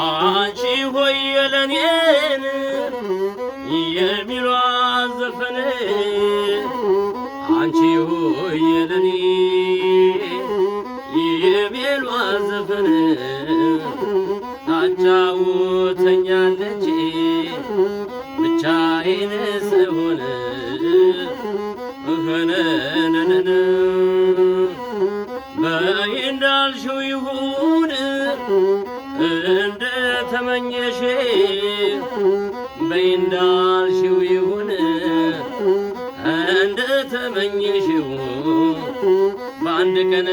አንቺ ሆይ የለኔን የሚሏት ዘፈን አንቺ ሆይ የለኔ የሚሏት ዘፈን ታጫውተኛለች ብቻዬን ስሆን እኸነነነ በይ እንዳልሽው ይሁን እንደ ተመኘሽ በይ እንዳልሽው ይሁን እንደ ተመኘሽው በአንድ ቀን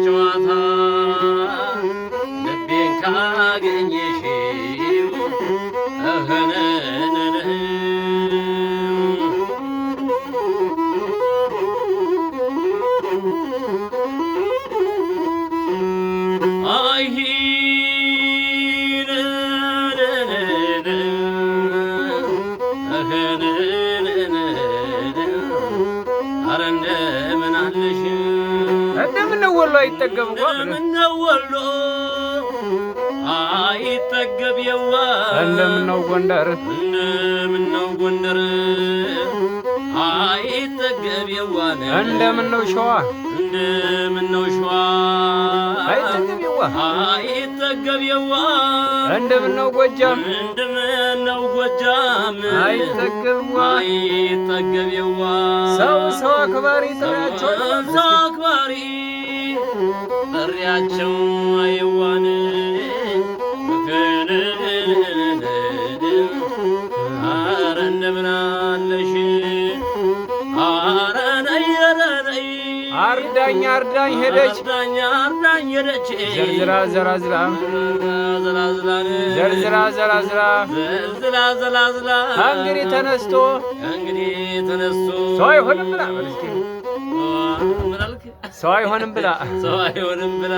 ጨዋታ ልቤን ካገኘሽው እኸነነነ ወሎ አይጠገብ እንደምነው ወሎ አይጠገብ የዋ እንደምነው ጎንደር አይጠገብ የዋ እንደምነው ሸዋ አይጠገብ የዋ አይጠገብ የዋ እንደምነው ጎጃም አይጠገብ የዋ ሰው አክባሪ ጥሪያቸው ሰው አክባሪ ጥሪያቸው አይዋን ኧረ እንደምን አለሽ ኧረ ነይ አርዳኝ ሄደች ዘርዝራ ዘራዝራ እንግዲህ ተነስቶ ሰው አይሆንም ብላ ሰው አይሆንም ብላ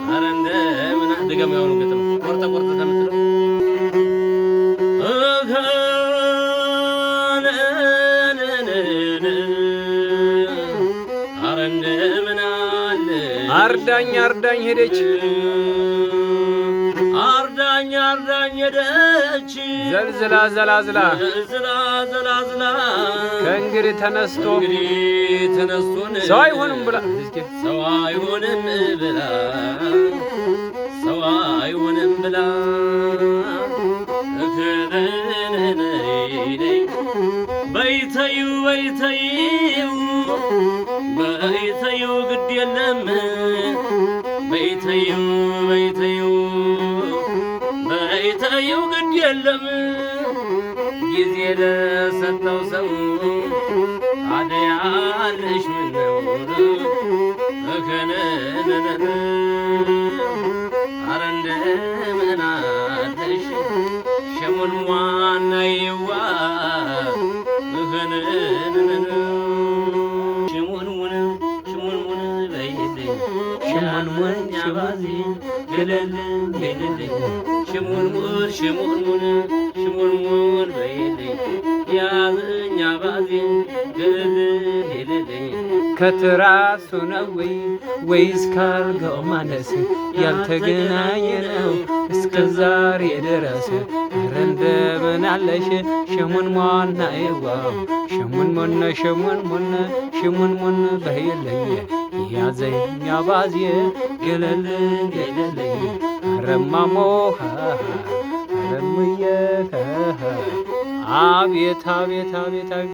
ኧረ እንደምን ድገም ያውኑ ግጥም ቆርጠ ተምትለው ኧረ እንደምን አለ አርዳኝ ሄደች ዘልዝላ ከእንግዲህ ተነስቶ ሰው አይሆንም ብላ በይተዩ ግድ የለም በይተዩ ግድ የለም ጊዜ ለሰጠው ሰው አደያለሽ ምነው እኸነነነ ኧረ እንደምን አለሽ ሸሞንሟናዬዋ እኸነነነ ሽሙንሙን በይልኝ ሽሙንሙን ያባዜ ገለልን ሽሙንሙን በይልኝ ያዘኝ አባዜ ገለልን ከትራሱ ነው ወይስ ካልጋው ማነስ ያልተገናኘ ነው እስከ ዛሬ ድረስ ኧረ እንደምን አለሽ ሽሙንሟናዬዋ ሽሙንሙን በይልኝ ያዘኝ አባዜ ገለልን ረማሞሃ ረምየ አቤት